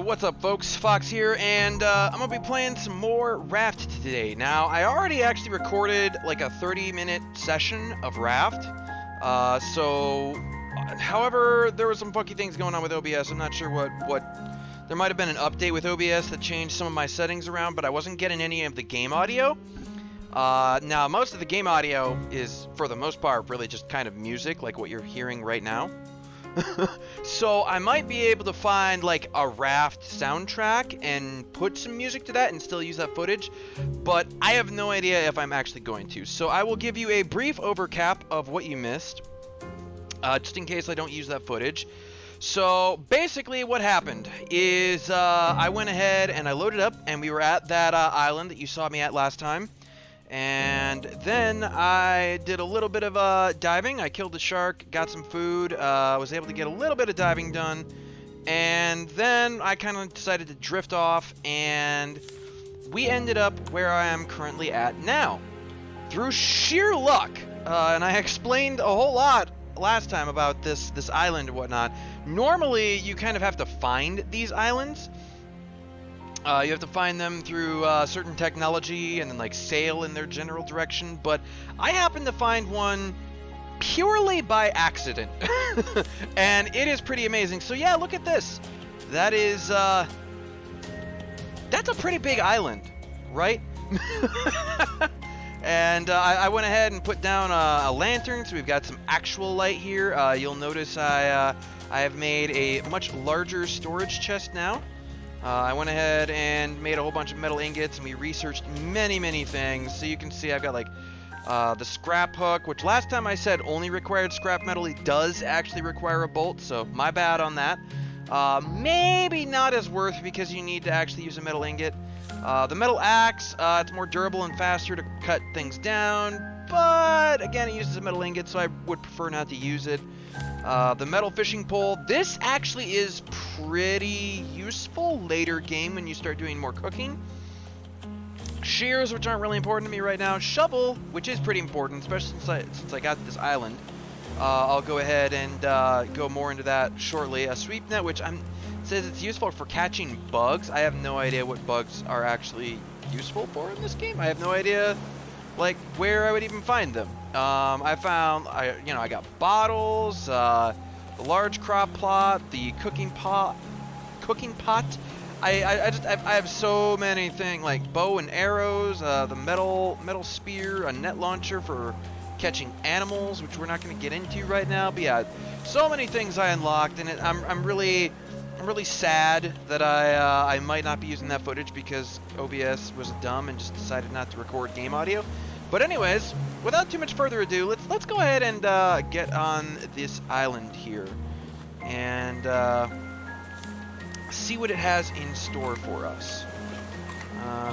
What's up, folks? Fox here, and I'm gonna be playing some more Raft today. Now, I already actually recorded like a 30-minute session of Raft. However, there were some funky things going on with OBS. I'm not sure what. There might have been an update with OBS that changed some of my settings around, but I wasn't getting any of the game audio. Now, most of the game audio is, for the most part, really just kind of music, like what you're hearing right now. So I might be able to find like a Raft soundtrack and put some music to that and still use that footage, but I have no idea if I'm actually going to. So I will give you a brief overcap of what you missed, just in case I don't use that footage. So basically what happened is I went ahead and I loaded up, and we were at that island that you saw me at last time. And then I did a little bit of diving. I killed the shark, got some food, was able to get a little bit of diving done, and then I kind of decided to drift off, and we ended up where I am currently at now. Through sheer luck, and I explained a whole lot last time about this island and whatnot. Normally, you kind of have to find these islands. You have to find them through certain technology and then like sail in their general direction, but I happened to find one purely by accident. And it is pretty amazing. So yeah, look at this. That is that's a pretty big island, right? And I went ahead and put down a lantern, so we've got some actual light here. You'll notice I have made a much larger storage chest now. I went ahead and made a whole bunch of metal ingots, and we researched many things. So you can see I've got like the scrap hook, which last time I said only required scrap metal. It does actually require a bolt, so my bad on that. Maybe not as worth because you need to actually use a metal ingot. The metal axe, it's more durable and faster to cut things down, but again, it uses a metal ingot, so I would prefer not to use it. The metal fishing pole, this actually is pretty useful later game when you start doing more cooking. Shears, which aren't really important to me right now. Shovel, which is pretty important, especially since I got this island. I'll go ahead and go more into that shortly. A sweep net, which says it's useful for catching bugs. I have no idea what bugs are actually useful for in this game. I have no idea like where I would even find them. I got bottles, the large crop plot, the cooking pot. I have so many things, like bow and arrows, the metal spear, a net launcher for catching animals, which we're not going to get into right now. But yeah, so many things I unlocked, and I'm really sad that I might not be using that footage because OBS was dumb and just decided not to record game audio. But anyways, without too much further ado, let's go ahead and get on this island here and see what it has in store for us.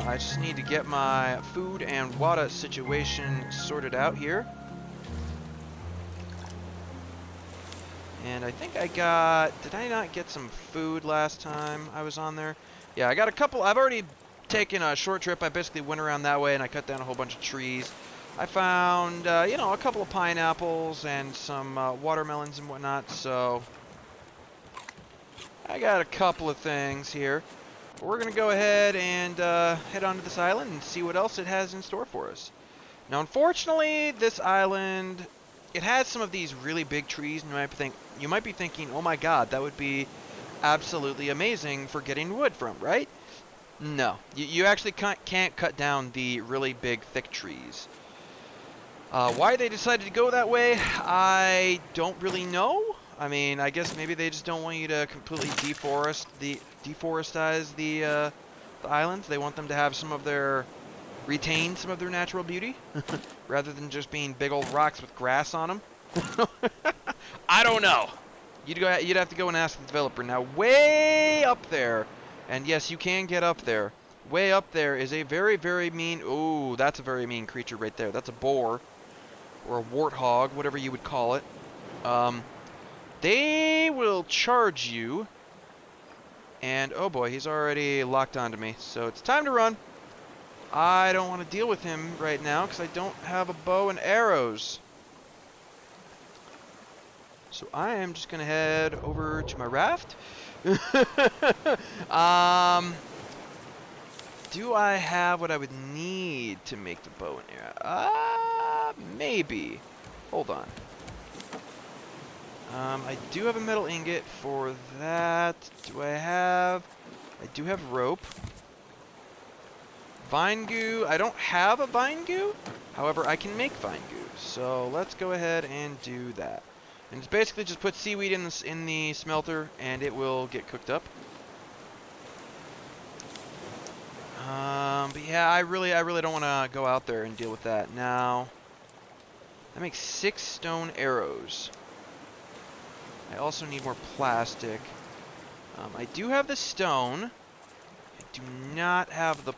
I just need to get my food and water situation sorted out here. And I think I got... Did I not get some food last time I was on there? Yeah, I got a couple... I've already taken a short trip. I basically went around that way and I cut down a whole bunch of trees. I found, a couple of pineapples and some watermelons and whatnot, so... I got a couple of things here. But we're going to go ahead and head onto this island and see what else it has in store for us. Now, unfortunately, this island... It has some of these really big trees, and you might be thinking, oh my god, that would be absolutely amazing for getting wood from, right? No, you actually can't cut down the really big, thick trees. Why they decided to go that way, I don't really know. I mean, I guess maybe they just don't want you to completely deforestize the islands. They want them to have retain some of their natural beauty, rather than just being big old rocks with grass on them. I don't know. You'd have to go and ask the developer. Now, way up there, and yes, you can get up there. Way up there is a very, very mean... Ooh, that's a very mean creature right there. That's a boar, or a warthog, whatever you would call it. They will charge you, and oh boy, he's already locked onto me, so it's time to run. I don't want to deal with him right now because I don't have a bow and arrows. So I am just gonna head over to my raft. Do I have what I would need to make the bow and arrow? Maybe. Hold on. I do have a metal ingot for that. Do I have... I do have rope. Vine goo. I don't have a vine goo. However, I can make vine goo. So let's go ahead and do that. And it's basically just put seaweed in the smelter and it will get cooked up. But yeah, I really don't want to go out there and deal with that. Now, that makes 6 stone arrows. I also need more plastic. I do have the stone. I do not have the...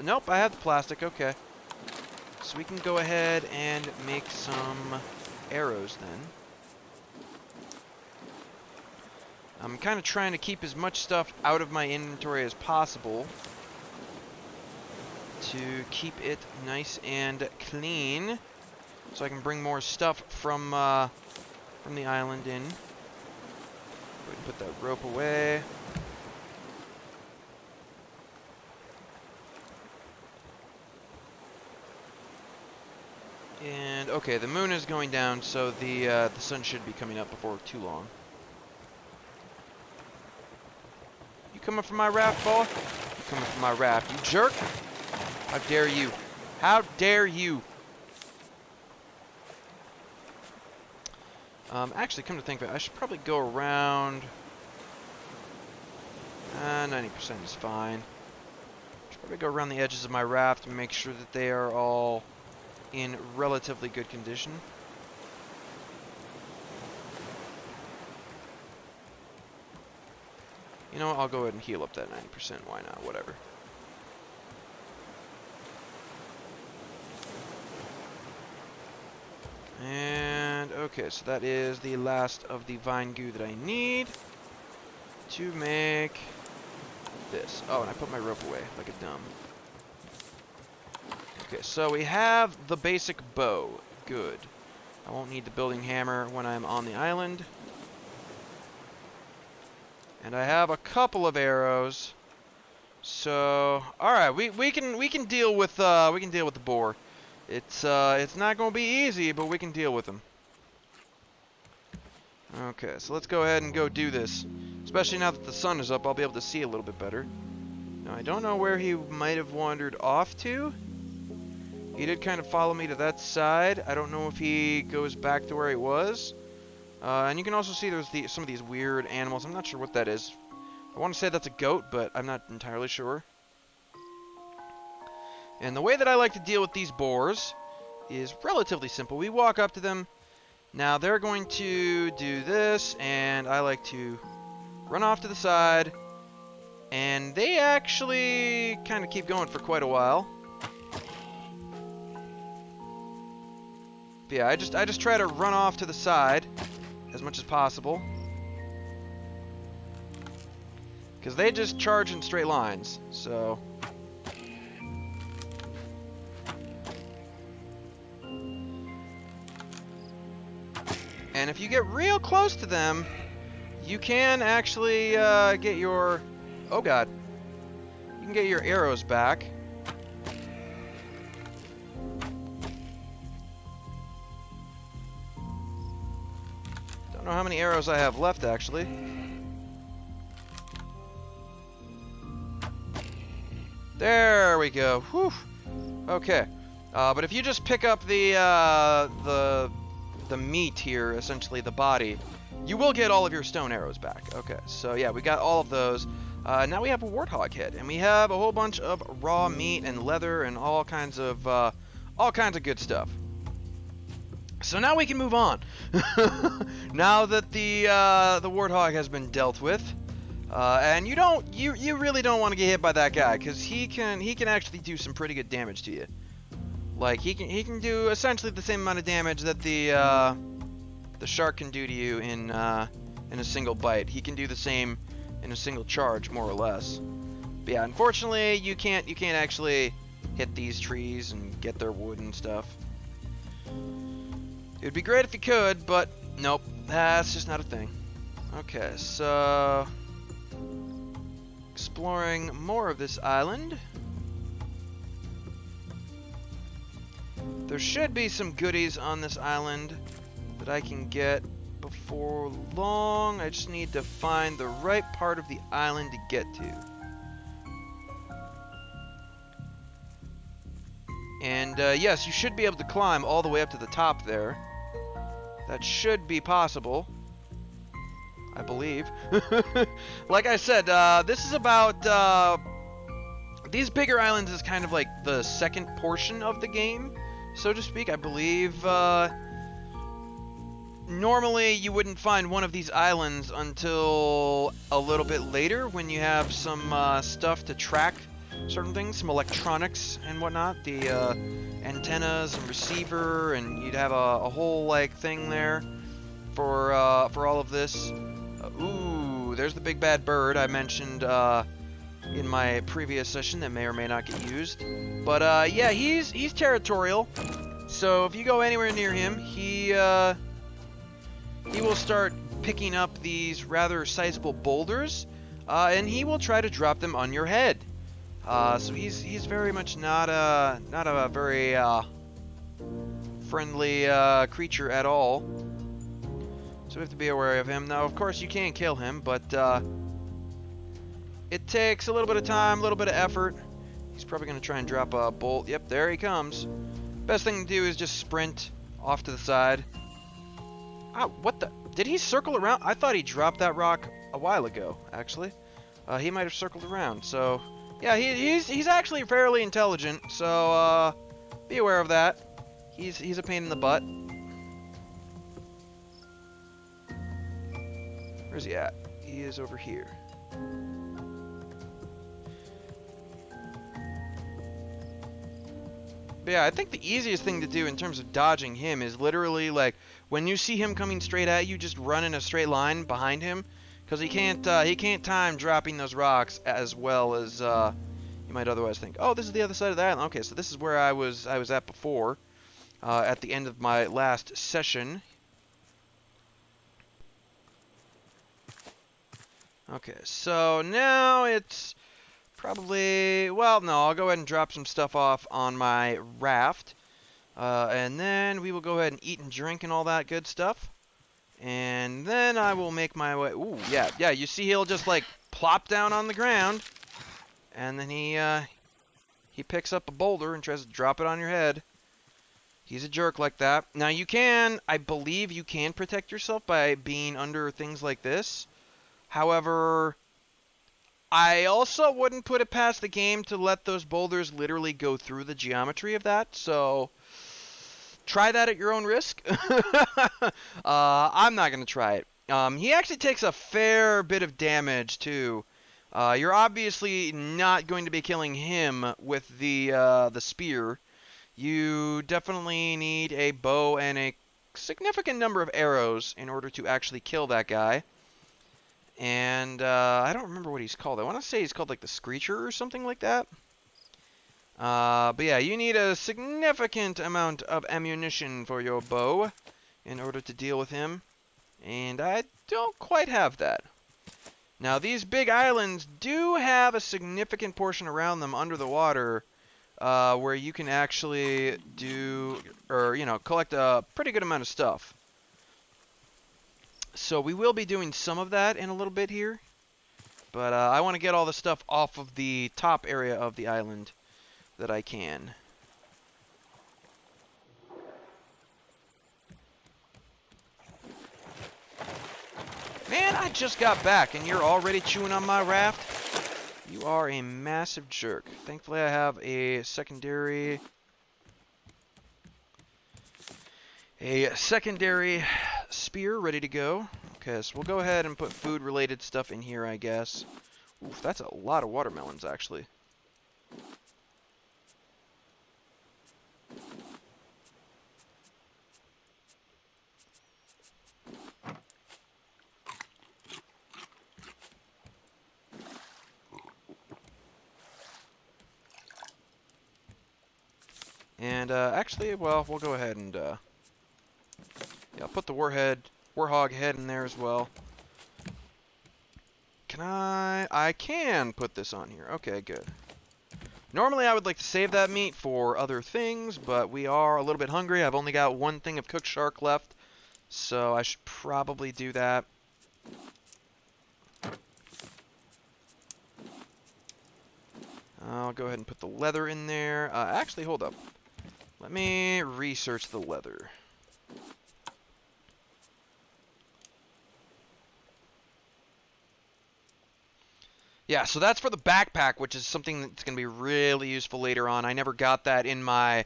Nope, I have the plastic. Okay. So we can go ahead and make some arrows then. I'm kind of trying to keep as much stuff out of my inventory as possible to keep it nice and clean, so I can bring more stuff from the island in. Go ahead and put that rope away. And okay, the moon is going down, so the sun should be coming up before too long. You coming from my raft, boy? You coming from my raft, you jerk! How dare you? How dare you? Actually, come to think of it, I should probably go around... 90% is fine. Should probably go around the edges of my raft and make sure that they are all in relatively good condition. You know what, I'll go ahead and heal up that 90%, why not, whatever. And, okay, so that is the last of the vine goo that I need to make this. Oh, and I put my rope away like a dumb. Okay, so we have the basic bow. Good. I won't need the building hammer when I'm on the island. And I have a couple of arrows. So, all right, we can deal with the boar. It's not going to be easy, but we can deal with them. Okay, so let's go ahead and go do this. Especially now that the sun is up, I'll be able to see a little bit better. Now, I don't know where he might have wandered off to. He did kind of follow me to that side. I don't know if he goes back to where he was. And you can also see there's some of these weird animals. I'm not sure what that is. I want to say that's a goat, but I'm not entirely sure. And the way that I like to deal with these boars is relatively simple. We walk up to them. Now they're going to do this, and I like to run off to the side. And they actually kind of keep going for quite a while. But yeah, I just try to run off to the side as much as possible. Because they just charge in straight lines, so... And if you get real close to them, you can actually get your... Oh god. You can get your arrows back. Don't know how many arrows I have left, actually. There we go. Whew. Okay. But if you just pick up the meat here, essentially the body, you will get all of your stone arrows back. Okay, so yeah, we got all of those. Now we have a warthog head, and we have a whole bunch of raw meat and leather and all kinds of good stuff. So now we can move on. Now that the warthog has been dealt with, and you really don't want to get hit by that guy, because he can actually do some pretty good damage to you. Like he can do essentially the same amount of damage that the shark can do to you in a single bite. He can do the same in a single charge, more or less. But yeah, unfortunately, you can't actually hit these trees and get their wood and stuff. It would be great if you could, but nope, That's just not a thing. Okay, so exploring more of this island. There should be some goodies on this island that I can get before long. I just need to find the right part of the island to get to. And yes, you should be able to climb all the way up to the top there. That should be possible, I believe. Like I said, this is about... these bigger islands is kind of like the second portion of the game, so to speak. I believe normally you wouldn't find one of these islands until a little bit later when you have some stuff to track certain things, some electronics and whatnot, the antennas and receiver, and you'd have a whole like thing there for all of this. Ooh, there's the big bad bird I mentioned in my previous session that may or may not get used. But yeah, he's territorial. So if you go anywhere near him, he will start picking up these rather sizable boulders, and he will try to drop them on your head. So he's very much not a very friendly creature at all. So we have to be aware of him. Now, of course, you can kill him, but it takes a little bit of time, a little bit of effort. He's probably going to try and drop a bolt. Yep, there he comes. Best thing to do is just sprint off to the side. Ah, what the? Did he circle around? I thought he dropped that rock a while ago, actually. He might have circled around, so... Yeah, he's actually fairly intelligent, so be aware of that. He's a pain in the butt. Where's he at? He is over here. But yeah, I think the easiest thing to do in terms of dodging him is literally like when you see him coming straight at you, just run in a straight line behind him, because he can't time dropping those rocks as well as you might otherwise think. Oh, this is the other side of the island. Okay, so this is where I was at before, at the end of my last session. Okay, so now it's probably, well, no, I'll go ahead and drop some stuff off on my raft, and then we will go ahead and eat and drink and all that good stuff. And then I will make my way... Ooh, yeah, you see he'll just, like, plop down on the ground. And then he picks up a boulder and tries to drop it on your head. He's a jerk like that. Now, you can... I believe you can protect yourself by being under things like this. However, I also wouldn't put it past the game to let those boulders literally go through the geometry of that, so... Try that at your own risk. I'm not going to try it. He actually takes a fair bit of damage, too. You're obviously not going to be killing him with the spear. You definitely need a bow and a significant number of arrows in order to actually kill that guy. And I don't remember what he's called. I want to say he's called like the Screecher or something like that. But yeah, you need a significant amount of ammunition for your bow in order to deal with him. And I don't quite have that. Now, these big islands do have a significant portion around them under the water where you can actually do, or, you know, collect a pretty good amount of stuff. So we will be doing some of that in a little bit here. But I want to get all the stuff off of the top area of the island that I can. Man, I just got back and you're already chewing on my raft? You are a massive jerk. Thankfully I have a secondary spear ready to go. Okay, so we'll go ahead and put food related stuff in here, I guess. Oof, that's a lot of watermelons actually. And actually, well, we'll go ahead and yeah, I'll put the warhead warthog head in there as well. Can I can put this on here. Okay, good. Normally I would like to save that meat for other things, but we are a little bit hungry. I've only got one thing of cooked shark left, so I should probably do that. I'll go ahead and put the leather in there. Actually, hold up. Let me research the leather. Yeah, so that's for the backpack, which is something that's going to be really useful later on. I never got that in my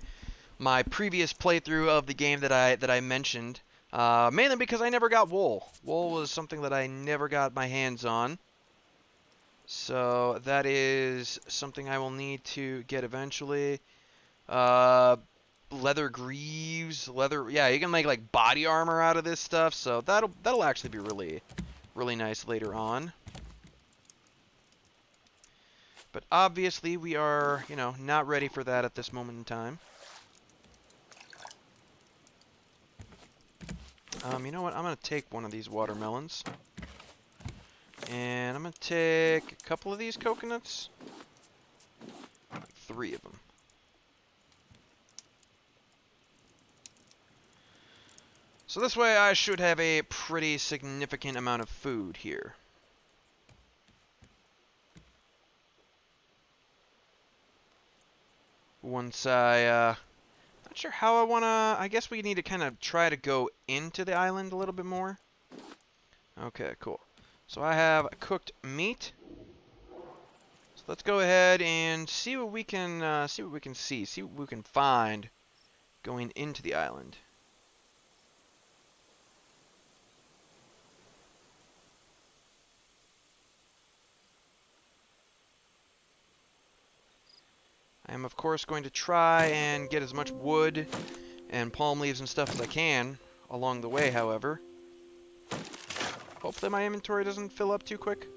previous playthrough of the game that I mentioned, mainly because I never got wool. Wool was something that I never got my hands on. So that is something I will need to get eventually. Leather greaves, leather. Yeah, you can make like body armor out of this stuff. So that'll actually be really nice later on. But obviously we are, you know, not ready for that at this moment in time. You know what? I'm gonna take one of these watermelons. And I'm going to take a couple of these coconuts. Like 3 of them. So this way I should have a pretty significant amount of food here. Once not sure how I want to, I guess we need to kind of try to go into the island a little bit more. Okay, cool. So I have cooked meat. So let's go ahead and see what we can see what we can find going into the island. I am of course going to try and get as much wood and palm leaves and stuff as I can along the way, however. Hopefully my inventory doesn't fill up too quick.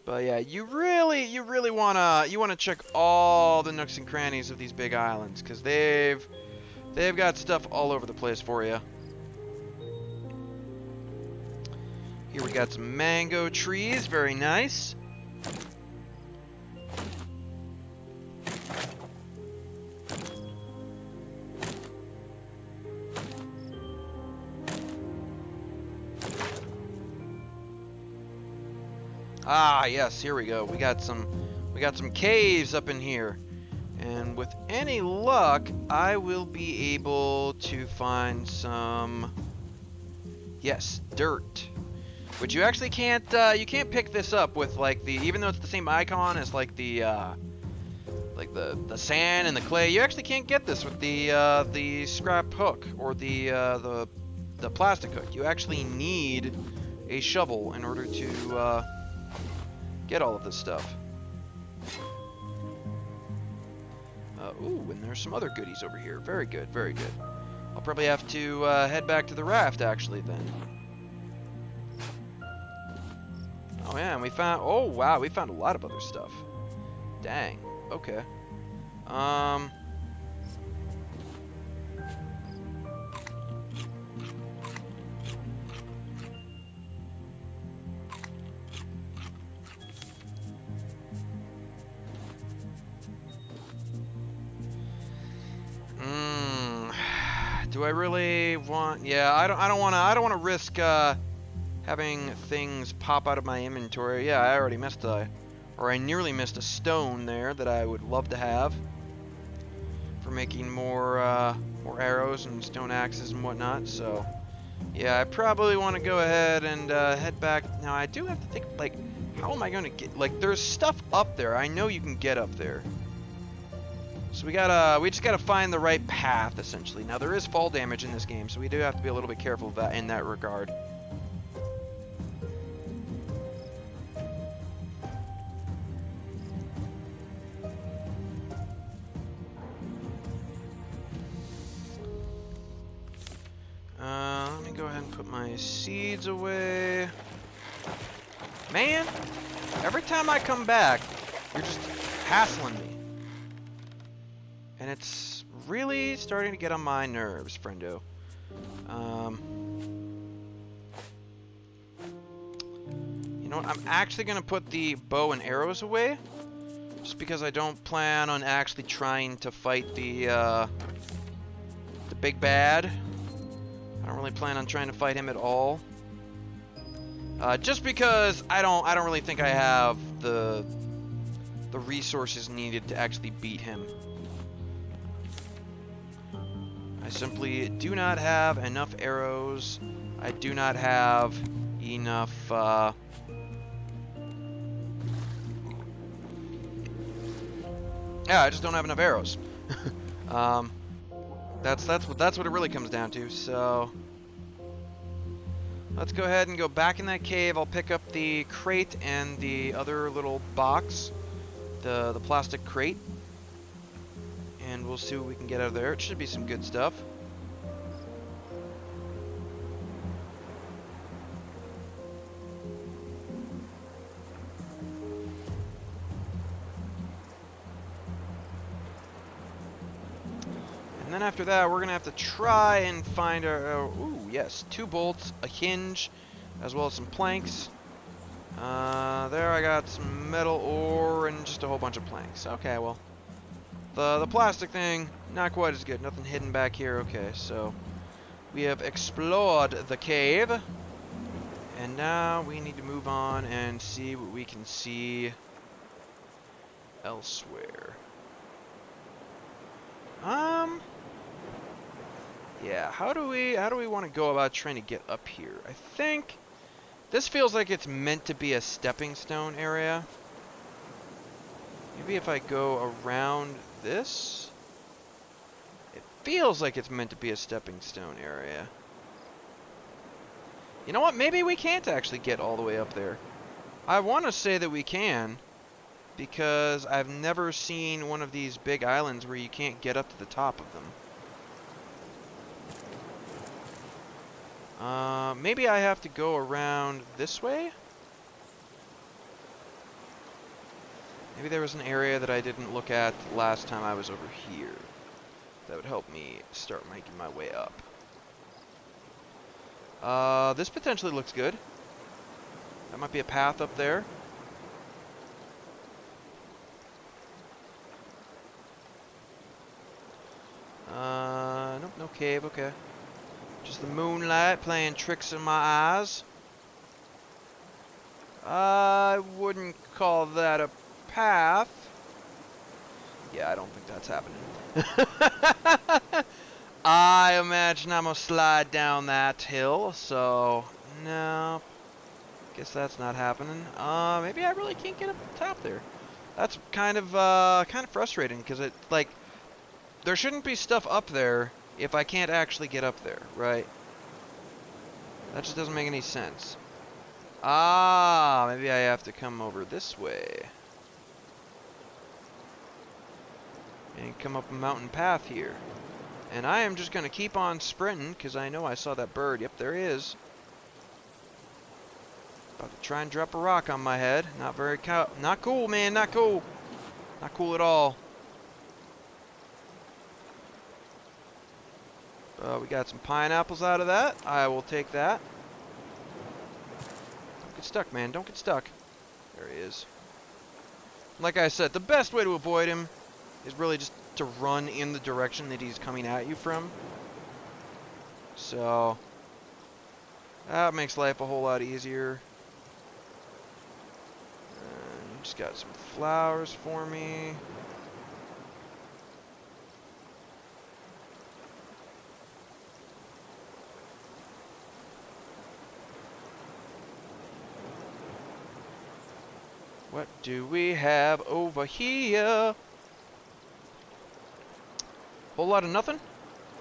But yeah, you really wanna check all the nooks and crannies of these big islands, because they've got stuff all over the place for you. Here we got some mango trees, very nice. Ah, yes, here we go. We got some caves up in here. And with any luck, I will be able to find some, yes, dirt. Which you actually can't you can't pick this up with like the, even though it's the same icon as like the sand and the clay, you actually can't get this with the scrap hook or the plastic hook. You actually need a shovel in order to get all of this stuff. Ooh, and there's some other goodies over here. Very good, very good. I'll probably have to head back to the raft, actually, then. Oh, yeah, and we found... Oh, wow, we found a lot of other stuff. Dang. Okay. Do I really want... Yeah, I don't want to risk having things pop out of my inventory. Yeah, I already missed or I nearly missed a stone there that I would love to have for making more arrows and stone axes and whatnot. So, yeah, I probably want to go ahead and head back. Now, I do have to think, like, how am I going to get... Like, there's stuff up there. I know you can get up there. So we just gotta find the right path, essentially. Now there is fall damage in this game, so we do have to be a little bit careful of that in that regard. Let me go ahead and put my seeds away. Man, every time I come back, you're just hassling me. And it's really starting to get on my nerves, friendo. Um, you know what? I'm actually going to put the bow and arrows away. Just because I don't plan on actually trying to fight the big bad. I don't really plan on trying to fight him at all. Just because I don't really think I have the resources needed to actually beat him. I simply do not have enough arrows. I do not have enough yeah, I just don't have enough arrows. That's what it really comes down to. So let's go ahead and go back in that cave. I'll pick up the crate and the other little box, the plastic crate, and we'll see what we can get out of there. It should be some good stuff. And then after that, we're gonna have to try and find our ooh, yes, 2 bolts, a hinge, as well as some planks. There I got some metal ore and just a whole bunch of planks. Okay, well, the plastic thing, not quite as good. Nothing hidden back here. Okay, so we have explored the cave, and now we need to move on and see what we can see elsewhere. Yeah, how do we want to go about trying to get up here? I think this feels like it's meant to be a stepping stone area. Maybe if I go around this, it feels like it's meant to be a stepping stone area. You know what? Maybe we can't actually get all the way up there. I want to say that we can, because I've never seen one of these big islands where you can't get up to the top of them. Maybe I have to go around this way? Maybe there was an area that I didn't look at last time I was over here. That would help me start making my way up. This potentially looks good. That might be a path up there. Nope, no cave, okay. Just the moonlight playing tricks in my eyes. I wouldn't call that a path. Yeah, I don't think that's happening. I imagine I'm gonna slide down that hill, so no. Guess that's not happening. Maybe I really can't get up the top there. That's kind of frustrating, because it, like, there shouldn't be stuff up there if I can't actually get up there, right? That just doesn't make any sense. Ah, maybe I have to come over this way. And come up a mountain path here. And I am just going to keep on sprinting, because I know I saw that bird. Yep, there he is. About to try and drop a rock on my head. Not very not cool, man, not cool. Not cool at all. We got some pineapples out of that. I will take that. Don't get stuck, man. Don't get stuck. There he is. Like I said, the best way to avoid him is really just to run in the direction that he's coming at you from. So that makes life a whole lot easier. And just got some flowers for me. What do we have over here? Whole lot of nothing?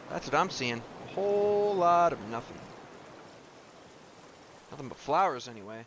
That's what I'm seeing. A whole lot of nothing. Nothing but flowers anyway.